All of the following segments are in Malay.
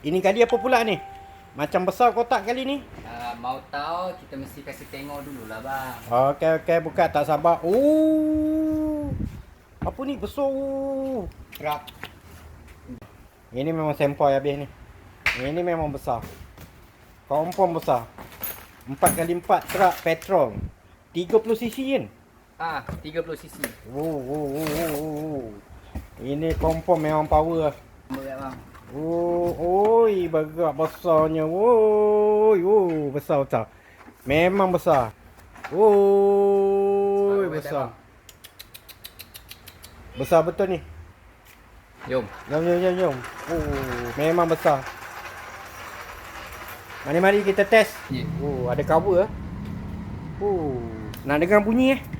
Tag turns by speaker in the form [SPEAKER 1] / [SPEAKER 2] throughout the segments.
[SPEAKER 1] Ini kali apa pula ni? Macam besar kotak kali ni.
[SPEAKER 2] Mau tahu kita mesti kasih tengok dulu lah bang.
[SPEAKER 1] Okey, buka, tak sabar. Oh. Apa ni besar?
[SPEAKER 2] Truk.
[SPEAKER 1] Ini memang sempoi habis ni. Ini memang besar. Confirm besar. 4x4 truk petrol. 30cc kan?
[SPEAKER 2] 30cc.
[SPEAKER 1] Oh. Ini confirm memang power lah.
[SPEAKER 2] Berat bang.
[SPEAKER 1] Oi, bergerak besarnya. Besar. Memang besar. Besar. Besar betul ni.
[SPEAKER 2] Jom.
[SPEAKER 1] Jom. Memang besar. Mari kita test.
[SPEAKER 2] Ya.
[SPEAKER 1] Ada cover. Nak dengar bunyi Mari.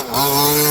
[SPEAKER 1] Start.